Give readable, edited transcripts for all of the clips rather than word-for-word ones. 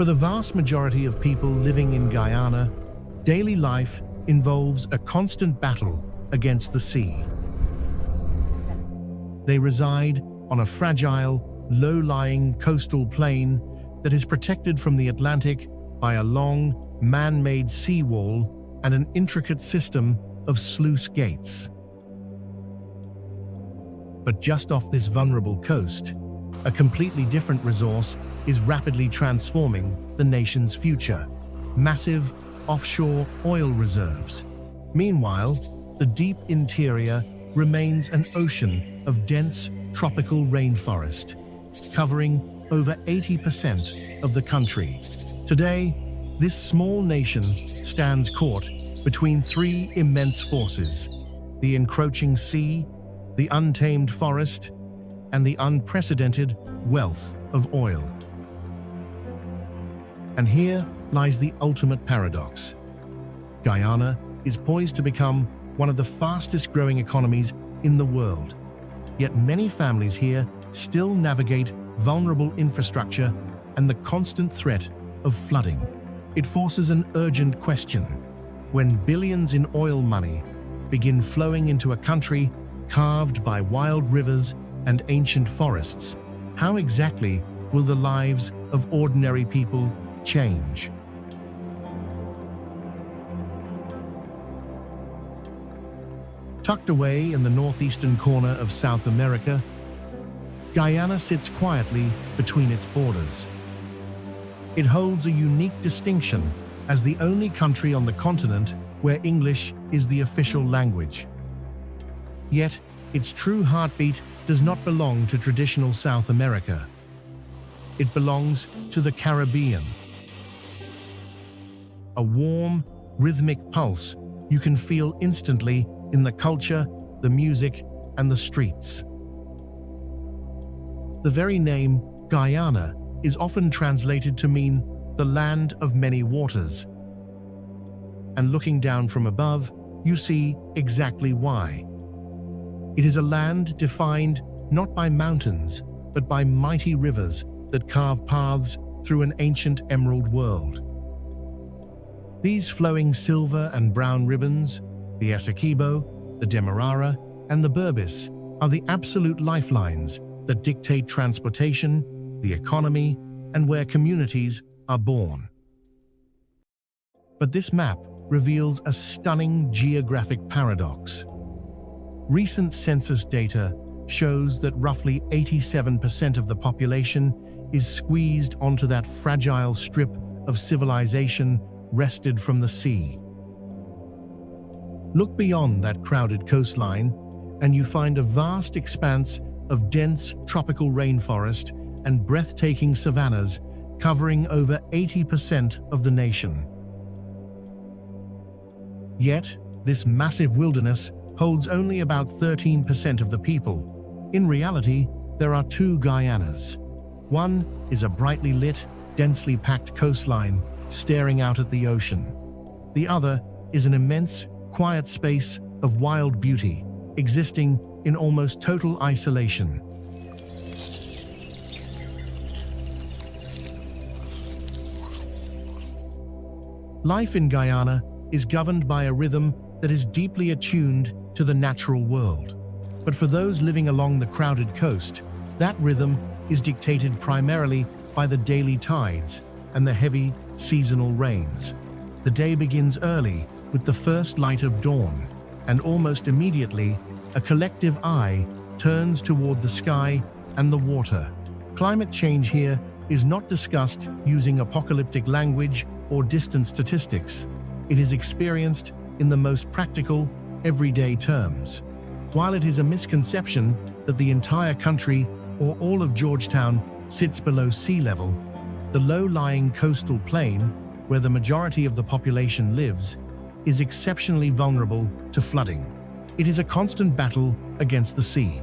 For the vast majority of people living in Guyana, daily life involves a constant battle against the sea. They reside on a fragile, low-lying coastal plain that is protected from the Atlantic by a long, man-made seawall and an intricate system of sluice gates. But just off this vulnerable coast, a completely different resource is rapidly transforming the nation's future: massive offshore oil reserves. Meanwhile, the deep interior remains an ocean of dense tropical rainforest, covering over 80% of the country. Today, this small nation stands caught between three immense forces: the encroaching sea, the untamed forest, and the unprecedented wealth of oil. And here lies the ultimate paradox. Guyana is poised to become one of the fastest-growing economies in the world. Yet many families here still navigate vulnerable infrastructure and the constant threat of flooding. It forces an urgent question. When billions in oil money begin flowing into a country carved by wild rivers and ancient forests, how exactly will the lives of ordinary people change? Tucked away in the northeastern corner of South America, Guyana sits quietly between its borders. It holds a unique distinction as the only country on the continent where English is the official language. Yet, its true heartbeat does not belong to traditional South America. It belongs to the Caribbean. A warm, rhythmic pulse you can feel instantly in the culture, the music, and the streets. The very name Guyana is often translated to mean the land of many waters. And looking down from above, you see exactly why. It is a land defined not by mountains, but by mighty rivers that carve paths through an ancient emerald world. These flowing silver and brown ribbons, the Essequibo, the Demerara, and the Berbice, are the absolute lifelines that dictate transportation, the economy, and where communities are born. But this map reveals a stunning geographic paradox. Recent census data shows that roughly 87% of the population is squeezed onto that fragile strip of civilization wrested from the sea. Look beyond that crowded coastline, and you find a vast expanse of dense tropical rainforest and breathtaking savannas covering over 80% of the nation. Yet, this massive wilderness holds only about 13% of the people. In reality, there are two Guyanas. One is a brightly lit, densely packed coastline staring out at the ocean. The other is an immense, quiet space of wild beauty, existing in almost total isolation. Life in Guyana is governed by a rhythm that is deeply attuned to the natural world. But for those living along the crowded coast, that rhythm is dictated primarily by the daily tides and the heavy seasonal rains. The day begins early with the first light of dawn, and almost immediately, a collective eye turns toward the sky and the water. Climate change here is not discussed using apocalyptic language or distant statistics. It is experienced in the most practical, everyday terms. While it is a misconception that the entire country or all of Georgetown sits below sea level, the low-lying coastal plain, where the majority of the population lives, is exceptionally vulnerable to flooding. It is a constant battle against the sea.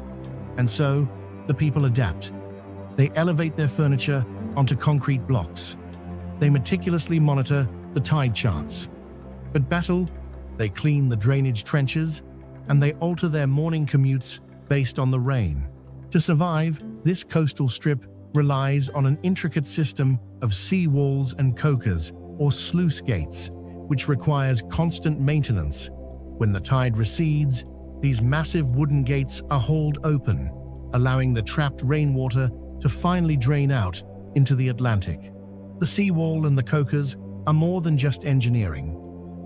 And so, the people adapt. They elevate their furniture onto concrete blocks. They meticulously monitor the tide charts. But battle, they clean the drainage trenches, and they alter their morning commutes based on the rain. To survive, this coastal strip relies on an intricate system of sea walls and cocas, or sluice gates, which requires constant maintenance. When the tide recedes, these massive wooden gates are hauled open, allowing the trapped rainwater to finally drain out into the Atlantic. The seawall and the cocas are more than just engineering.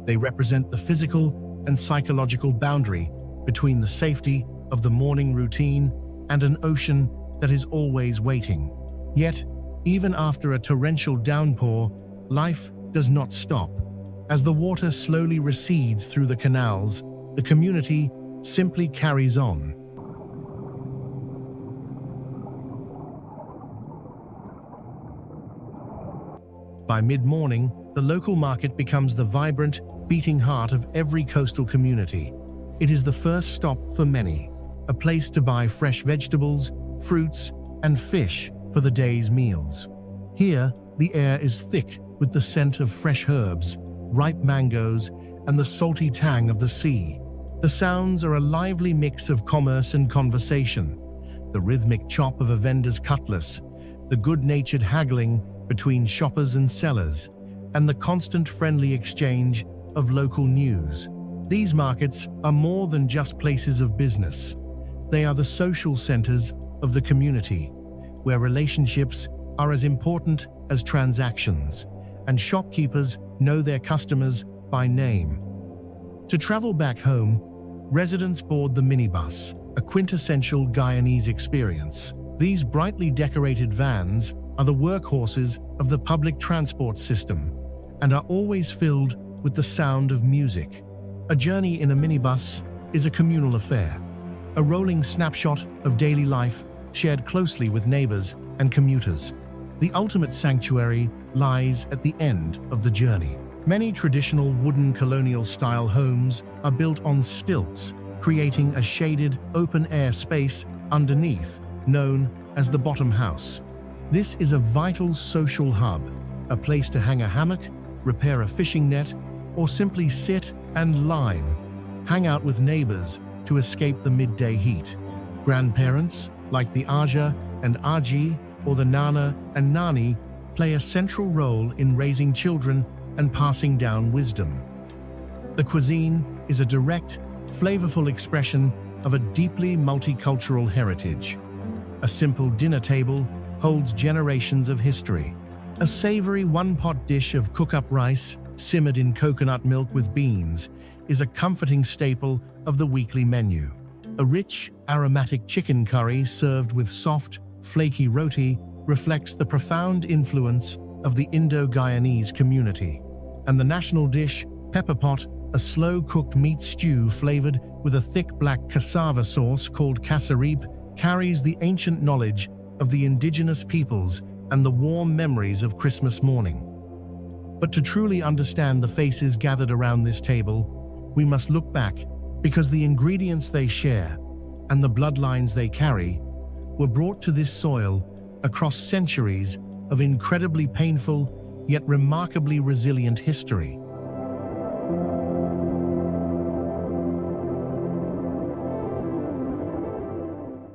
They represent the physical and psychological boundary between the safety of the morning routine and an ocean that is always waiting. Yet, even after a torrential downpour, life does not stop. As the water slowly recedes through the canals, the community simply carries on. By mid-morning, the local market becomes the vibrant, beating heart of every coastal community. It is the first stop for many, a place to buy fresh vegetables, fruits, and fish for the day's meals. Here, the air is thick with the scent of fresh herbs, ripe mangoes, and the salty tang of the sea. The sounds are a lively mix of commerce and conversation, the rhythmic chop of a vendor's cutlass, the good-natured haggling between shoppers and sellers, and the constant friendly exchange of local news. These markets are more than just places of business. They are the social centers of the community, where relationships are as important as transactions, and shopkeepers know their customers by name. To travel back home, residents board the minibus, a quintessential Guyanese experience. These brightly decorated vans are the workhorses of the public transport system and are always filled with the sound of music. A journey in a minibus is a communal affair, a rolling snapshot of daily life shared closely with neighbors and commuters. The ultimate sanctuary lies at the end of the journey. Many traditional wooden colonial-style homes are built on stilts, creating a shaded, open-air space underneath, known as the bottom house. This is a vital social hub, a place to hang a hammock, repair a fishing net, or simply sit and hang out with neighbors to escape the midday heat. Grandparents, like the Aja and Aji, or the Nana and Nani, play a central role in raising children and passing down wisdom. The cuisine is a direct, flavorful expression of a deeply multicultural heritage. A simple dinner table holds generations of history. A savory one-pot dish of cook-up rice, simmered in coconut milk with beans, is a comforting staple of the weekly menu. A rich, aromatic chicken curry served with soft, flaky roti reflects the profound influence of the Indo-Guyanese community. And the national dish, pepper pot, a slow-cooked meat stew flavored with a thick black cassava sauce called kasarip, carries the ancient knowledge of the indigenous peoples and the warm memories of Christmas morning. But to truly understand the faces gathered around this table, we must look back, because the ingredients they share and the bloodlines they carry were brought to this soil across centuries of incredibly painful yet remarkably resilient history.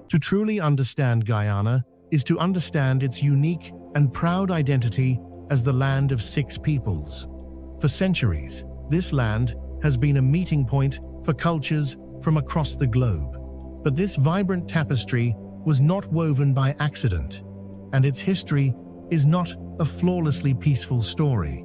To truly understand Guyana is to understand its unique and proud identity as the land of six peoples. For centuries, this land has been a meeting point for cultures from across the globe. But this vibrant tapestry was not woven by accident, and its history is not a flawlessly peaceful story.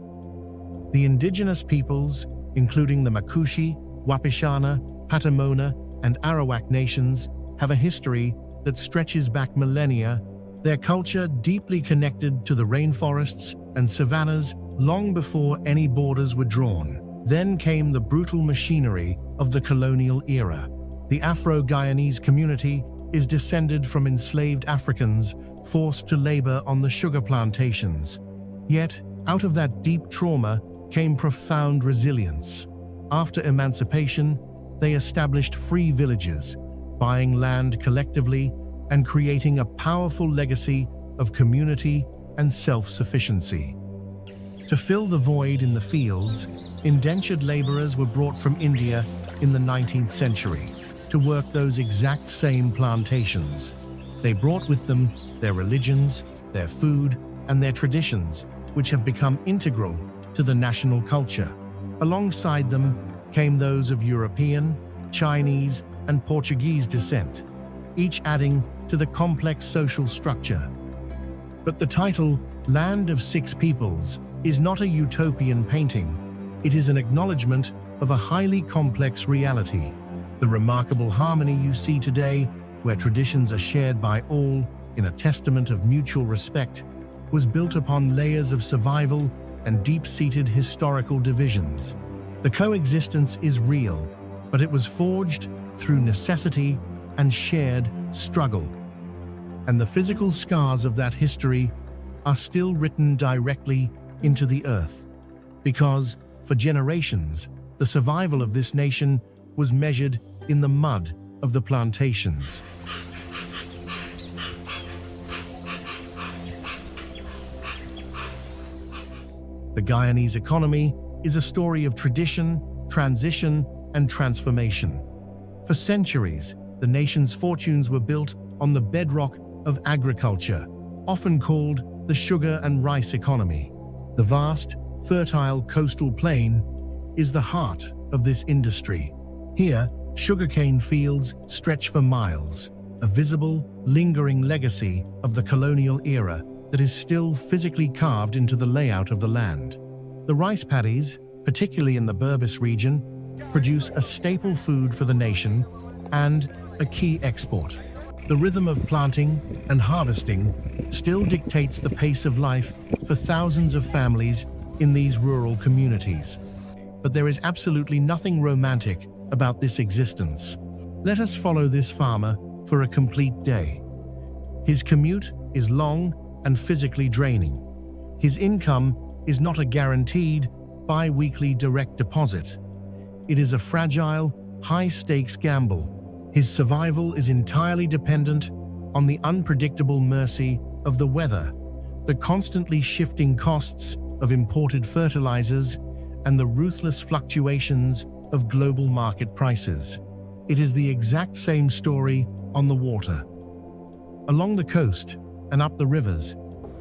The indigenous peoples, including the Makushi, Wapishana, Patamona, and Arawak nations, have a history that stretches back millennia, their culture deeply connected to the rainforests and savannas long before any borders were drawn. Then came the brutal machinery of the colonial era. The Afro-Guyanese community is descended from enslaved Africans forced to labor on the sugar plantations. Yet, out of that deep trauma came profound resilience. After emancipation, they established free villages, buying land collectively and creating a powerful legacy of community and self-sufficiency. To fill the void in the fields, indentured laborers were brought from India in the 19th century to work those exact same plantations. They brought with them their religions, their food, and their traditions, which have become integral to the national culture. Alongside them came those of European, Chinese, and Portuguese descent, each adding to the complex social structure. But the title, Land of Six Peoples, is not a utopian painting. It is an acknowledgement of a highly complex reality. The remarkable harmony you see today, where traditions are shared by all in a testament of mutual respect, was built upon layers of survival and deep-seated historical divisions. The coexistence is real, but it was forged through necessity and shared struggle. And the physical scars of that history are still written directly into the earth. Because, for generations, the survival of this nation was measured in the mud of the plantations. The Guyanese economy is a story of tradition, transition, and transformation. For centuries, the nation's fortunes were built on the bedrock of agriculture, often called the sugar and rice economy. The vast, fertile coastal plain is the heart of this industry. Here, sugarcane fields stretch for miles, a visible, lingering legacy of the colonial era that is still physically carved into the layout of the land. The rice paddies, particularly in the Berbice region, produce a staple food for the nation and a key export. The rhythm of planting and harvesting still dictates the pace of life for thousands of families in these rural communities. But there is absolutely nothing romantic about this existence. Let us follow this farmer for a complete day. His commute is long and physically draining. His income is not a guaranteed, bi-weekly direct deposit. It is a fragile, high-stakes gamble. His survival is entirely dependent on the unpredictable mercy of the weather, the constantly shifting costs of imported fertilizers, and the ruthless fluctuations of global market prices. It is the exact same story on the water. Along the coast and up the rivers,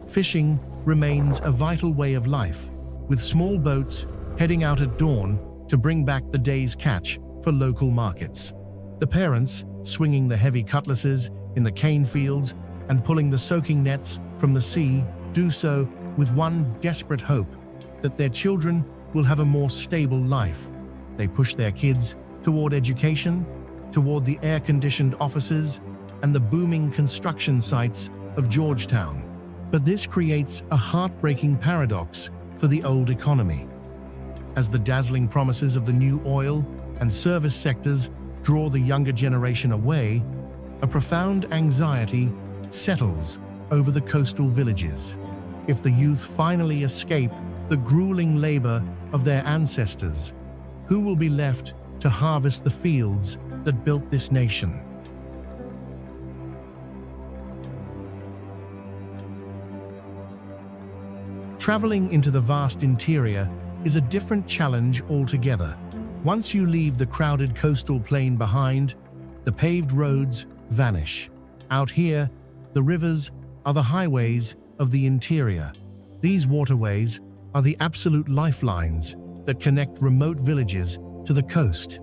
fishing remains a vital way of life, with small boats heading out at dawn to bring back the day's catch for local markets. The parents, swinging the heavy cutlasses in the cane fields and pulling the soaking nets from the sea, do so with one desperate hope: that their children will have a more stable life. They push their kids toward education, toward the air-conditioned offices and the booming construction sites of Georgetown. But this creates a heartbreaking paradox for the old economy. As the dazzling promises of the new oil and service sectors draw the younger generation away, a profound anxiety settles over the coastal villages. If the youth finally escape the grueling labor of their ancestors, who will be left to harvest the fields that built this nation? Traveling into the vast interior is a different challenge altogether. Once you leave the crowded coastal plain behind, the paved roads vanish. Out here, the rivers are the highways of the interior. These waterways are the absolute lifelines that connect remote villages to the coast.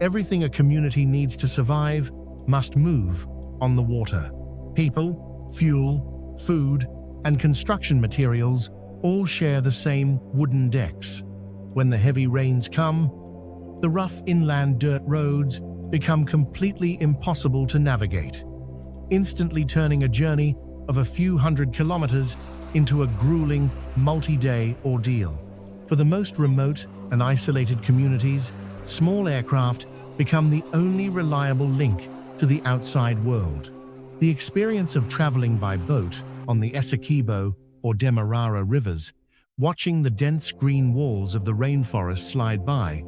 Everything a community needs to survive must move on the water. People, fuel, food, and construction materials all share the same wooden decks. When the heavy rains come, the rough inland dirt roads become completely impossible to navigate, instantly turning a journey of a few hundred kilometers into a grueling, multi-day ordeal. For the most remote and isolated communities, small aircraft become the only reliable link to the outside world. The experience of traveling by boat on the Essequibo or Demerara rivers, watching the dense green walls of the rainforest slide by,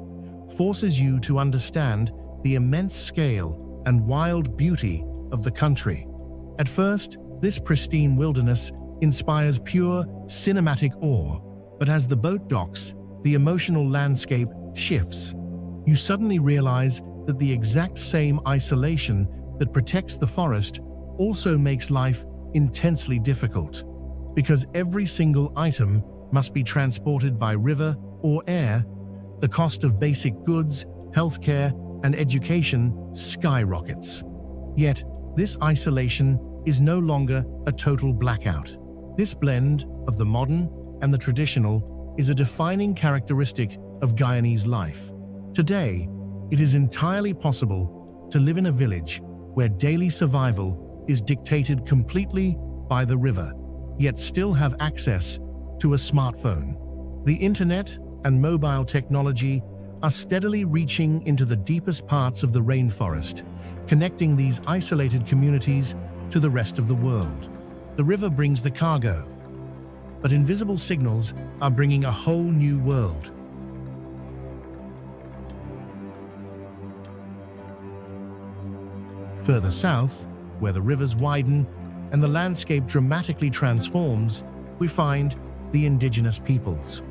forces you to understand the immense scale and wild beauty of the country. At first, this pristine wilderness inspires pure, cinematic awe, but as the boat docks, the emotional landscape shifts. You suddenly realize that the exact same isolation that protects the forest also makes life intensely difficult. Because every single item must be transported by river or air, the cost of basic goods, healthcare, and education skyrockets. Yet, this isolation is no longer a total blackout. This blend of the modern and the traditional is a defining characteristic of Guyanese life. Today, it is entirely possible to live in a village where daily survival is dictated completely by the river, yet still have access to a smartphone. The internet and mobile technology are steadily reaching into the deepest parts of the rainforest, connecting these isolated communities to the rest of the world. The river brings the cargo, but invisible signals are bringing a whole new world. Further south, where the rivers widen and the landscape dramatically transforms, we find the indigenous peoples.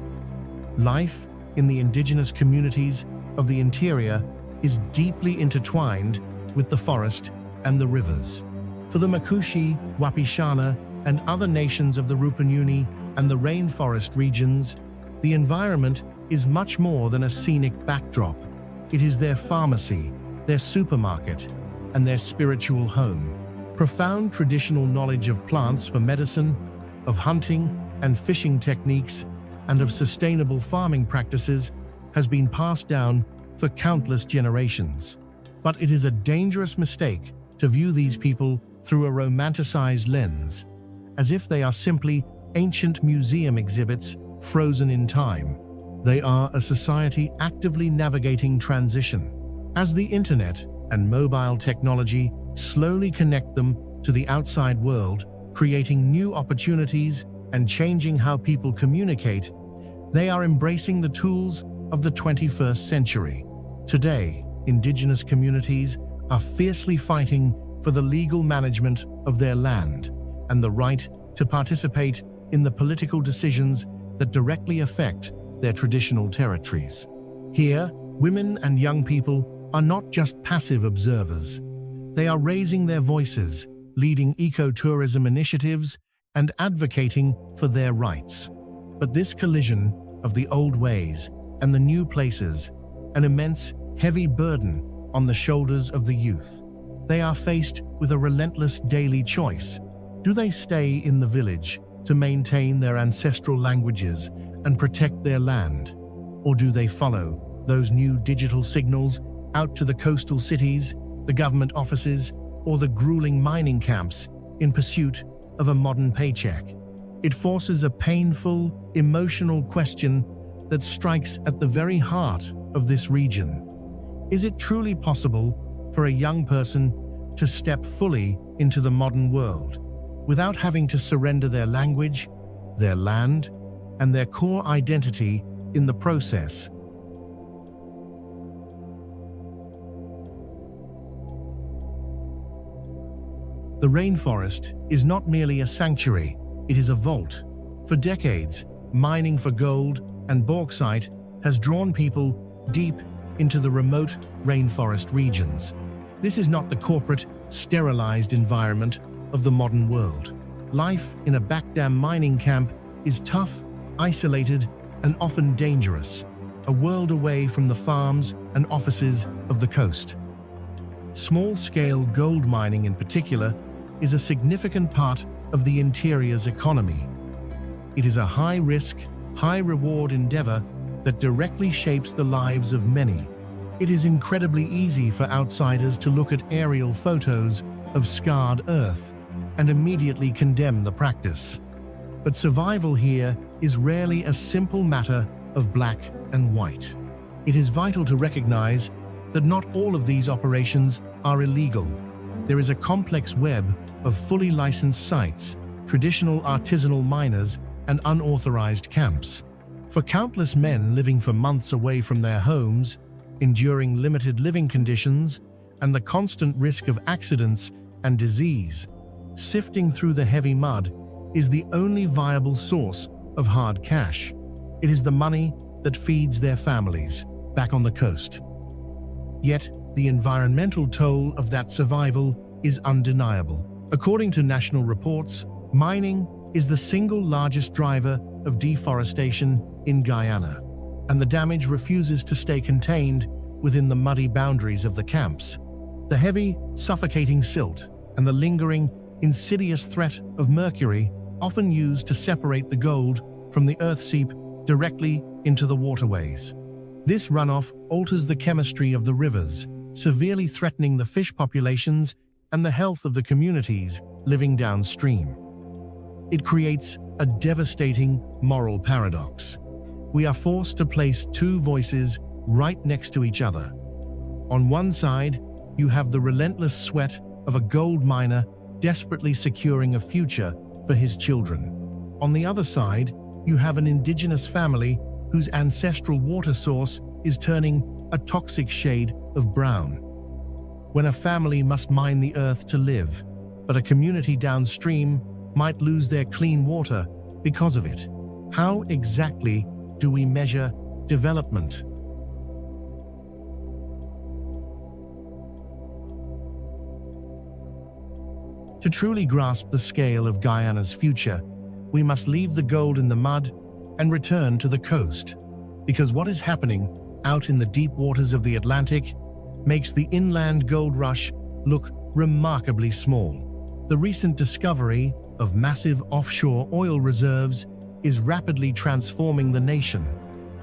Life in the indigenous communities of the interior is deeply intertwined with the forest and the rivers. For the Makushi, Wapishana, and other nations of the Rupununi and the rainforest regions, the environment is much more than a scenic backdrop. It is their pharmacy, their supermarket, and their spiritual home. Profound traditional knowledge of plants for medicine, of hunting and fishing techniques, and of sustainable farming practices has been passed down for countless generations. But it is a dangerous mistake to view these people through a romanticized lens, as if they are simply ancient museum exhibits frozen in time. They are a society actively navigating transition. As the internet and mobile technology slowly connect them to the outside world, creating new opportunities and changing how people communicate, they are embracing the tools of the 21st century. Today, indigenous communities are fiercely fighting for the legal management of their land and the right to participate in the political decisions that directly affect their traditional territories. Here, women and young people are not just passive observers. They are raising their voices, leading ecotourism initiatives, and advocating for their rights. But this collision of the old ways and the new places, an immense, heavy burden on the shoulders of the youth. They are faced with a relentless daily choice. Do they stay in the village to maintain their ancestral languages and protect their land? Or do they follow those new digital signals out to the coastal cities, the government offices, or the grueling mining camps in pursuit of a modern paycheck? It forces a painful, emotional question that strikes at the very heart of this region. Is it truly possible for a young person to step fully into the modern world without having to surrender their language, their land, and their core identity in the process? The rainforest is not merely a sanctuary, it is a vault. For decades, mining for gold and bauxite has drawn people deep into the remote rainforest regions. This is not the corporate, sterilized environment of the modern world. Life in a backdam mining camp is tough, isolated, and often dangerous, a world away from the farms and offices of the coast. Small-scale gold mining in particular is a significant part of the interior's economy. It is a high-risk, high-reward endeavor that directly shapes the lives of many. It is incredibly easy for outsiders to look at aerial photos of scarred earth and immediately condemn the practice. But survival here is rarely a simple matter of black and white. It is vital to recognize that not all of these operations are illegal. There is a complex web of fully licensed sites, traditional artisanal miners, and unauthorized camps. For countless men living for months away from their homes, enduring limited living conditions, and the constant risk of accidents and disease, sifting through the heavy mud is the only viable source of hard cash. It is the money that feeds their families back on the coast. Yet, the environmental toll of that survival is undeniable. According to national reports, mining is the single largest driver of deforestation in Guyana, and the damage refuses to stay contained within the muddy boundaries of the camps. The heavy, suffocating silt and the lingering, insidious threat of mercury, often used to separate the gold from the earth, seep directly into the waterways. This runoff alters the chemistry of the rivers, severely threatening the fish populations and the health of the communities living downstream. It creates a devastating moral paradox. We are forced to place two voices right next to each other. On one side, you have the relentless sweat of a gold miner desperately securing a future for his children. On the other side, you have an indigenous family whose ancestral water source is turning a toxic shade of brown. When a family must mine the earth to live, but a community downstream might lose their clean water because of it, how exactly do we measure development? To truly grasp the scale of Guyana's future, we must leave the gold in the mud and return to the coast, because what is happening out in the deep waters of the Atlantic makes the inland gold rush look remarkably small. The recent discovery of massive offshore oil reserves is rapidly transforming the nation,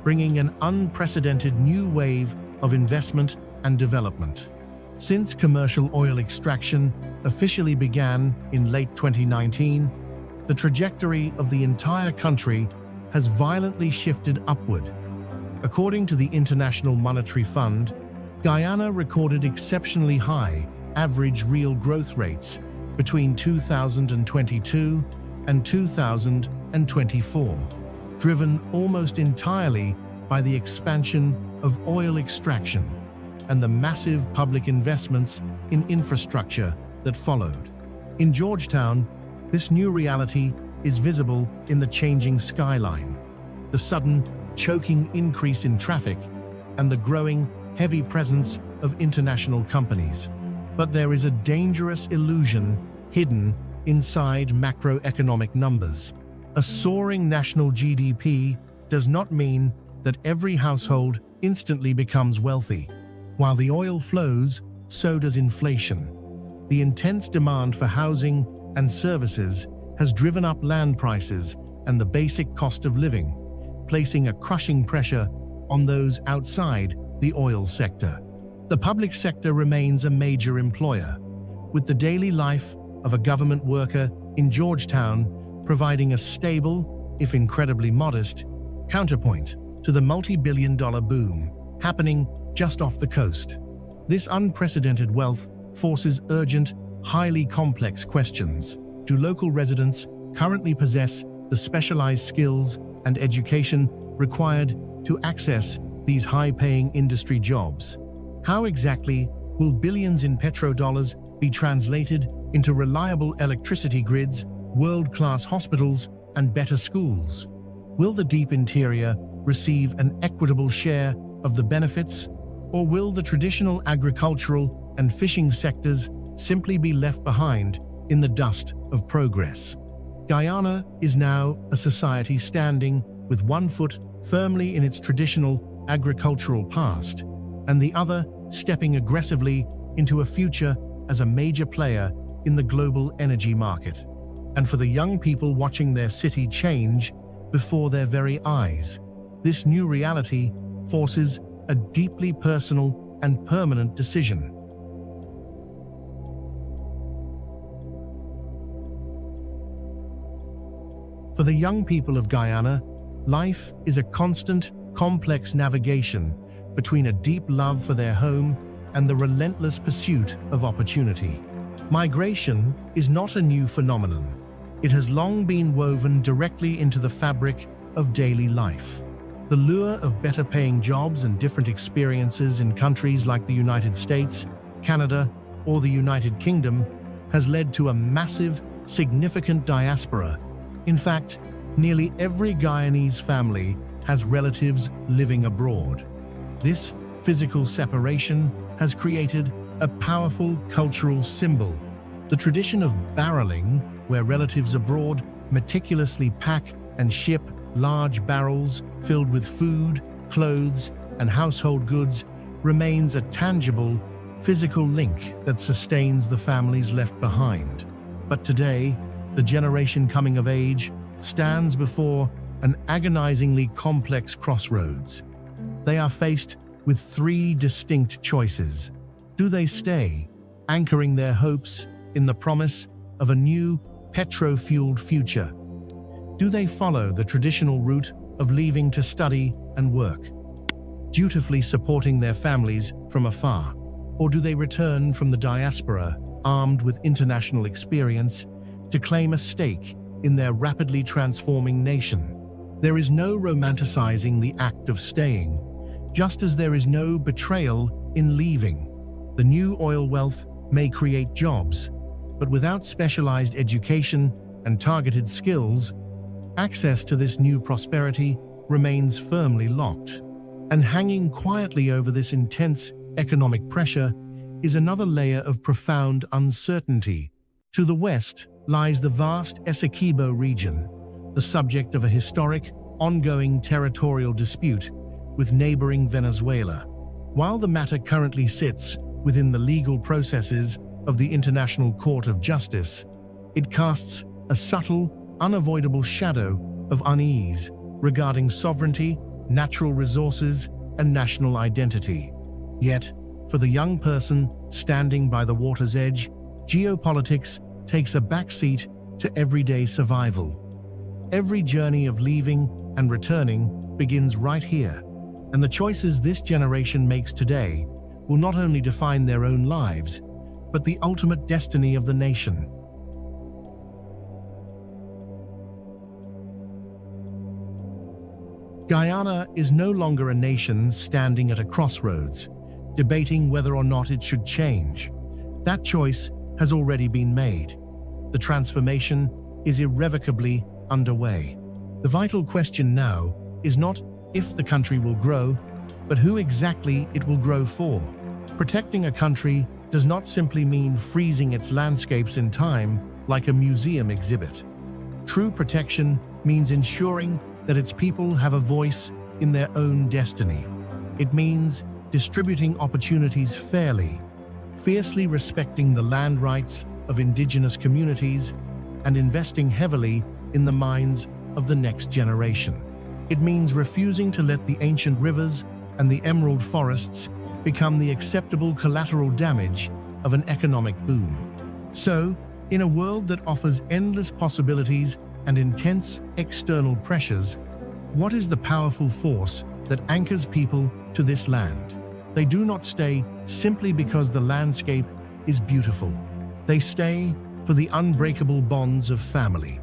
bringing an unprecedented new wave of investment and development. Since commercial oil extraction officially began in late 2019, the trajectory of the entire country has violently shifted upward. According to the International Monetary Fund, Guyana recorded exceptionally high average real growth rates between 2022 and 2024, driven almost entirely by the expansion of oil extraction and the massive public investments in infrastructure that followed. In Georgetown, this new reality is visible in the changing skyline, the sudden, choking increase in traffic, and the growing, heavy presence of international companies. But there is a dangerous illusion hidden inside macroeconomic numbers. A soaring national GDP does not mean that every household instantly becomes wealthy. While the oil flows, so does inflation. The intense demand for housing and services has driven up land prices and the basic cost of living, placing a crushing pressure on those outside the oil sector. The public sector remains a major employer, with the daily life of a government worker in Georgetown providing a stable, if incredibly modest, counterpoint to the multi-billion-dollar boom happening just off the coast. This unprecedented wealth forces urgent, highly complex questions. Do local residents currently possess the specialized skills and education required to access these high-paying industry jobs? How exactly will billions in petrodollars be translated into reliable electricity grids, world-class hospitals, and better schools? Will the deep interior receive an equitable share of the benefits, or will the traditional agricultural and fishing sectors simply be left behind in the dust of progress? Guyana is now a society standing with one foot firmly in its traditional agricultural past, and the other stepping aggressively into a future as a major player in the global energy market. And for the young people watching their city change before their very eyes, this new reality forces a deeply personal and permanent decision. For the young people of Guyana, life is a constant, complex navigation between a deep love for their home and the relentless pursuit of opportunity. Migration is not a new phenomenon. It has long been woven directly into the fabric of daily life. The lure of better-paying jobs and different experiences in countries like the United States, Canada, or the United Kingdom has led to a massive, significant diaspora. In fact, nearly every Guyanese family has relatives living abroad. This physical separation has created a powerful cultural symbol. The tradition of barreling, where relatives abroad meticulously pack and ship large barrels filled with food, clothes, and household goods remains a tangible, physical link that sustains the families left behind. But today, the generation coming of age stands before an agonizingly complex crossroads. They are faced with three distinct choices. Do they stay, anchoring their hopes in the promise of a new petro-fueled future? Do they follow the traditional route of leaving to study and work, dutifully supporting their families from afar? Or do they return from the diaspora, armed with international experience, to claim a stake in their rapidly transforming nation? There is no romanticizing the act of staying, just as there is no betrayal in leaving. The new oil wealth may create jobs, but without specialized education and targeted skills, access to this new prosperity remains firmly locked. And hanging quietly over this intense economic pressure is another layer of profound uncertainty. To the west lies the vast Essequibo region, the subject of a historic, ongoing territorial dispute with neighboring Venezuela. While the matter currently sits within the legal processes of the International Court of Justice, it casts a subtle, unavoidable shadow of unease regarding sovereignty, natural resources, and national identity. Yet, for the young person standing by the water's edge, geopolitics takes a backseat to everyday survival. Every journey of leaving and returning begins right here, and the choices this generation makes today will not only define their own lives, but the ultimate destiny of the nation. Guyana is no longer a nation standing at a crossroads, debating whether or not it should change. That choice has already been made. The transformation is irrevocably underway. The vital question now is not if the country will grow, but who exactly it will grow for. Protecting a country does not simply mean freezing its landscapes in time like a museum exhibit. True protection means ensuring that its people have a voice in their own destiny. It means distributing opportunities fairly, fiercely respecting the land rights of indigenous communities, and investing heavily in the minds of the next generation. It means refusing to let the ancient rivers and the emerald forests become the acceptable collateral damage of an economic boom. So, in a world that offers endless possibilities and intense external pressures, what is the powerful force that anchors people to this land? They do not stay simply because the landscape is beautiful. They stay for the unbreakable bonds of family.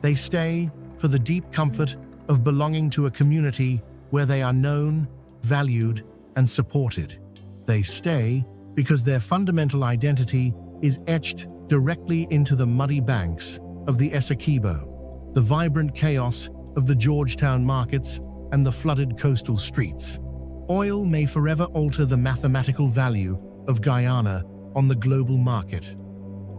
They stay for the deep comfort of belonging to a community where they are known, valued, and supported. They stay because their fundamental identity is etched directly into the muddy banks of the Essequibo, the vibrant chaos of the Georgetown markets, and the flooded coastal streets. Oil may forever alter the mathematical value of Guyana on the global market.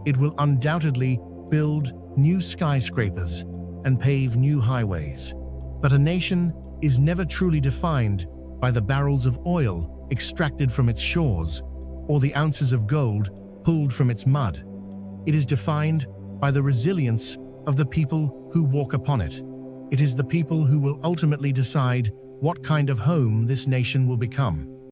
It will undoubtedly build new skyscrapers and pave new highways. But a nation is never truly defined by the barrels of oil extracted from its shores or the ounces of gold pulled from its mud. It is defined by the resilience of the people who walk upon it. It is the people who will ultimately decide what kind of home this nation will become.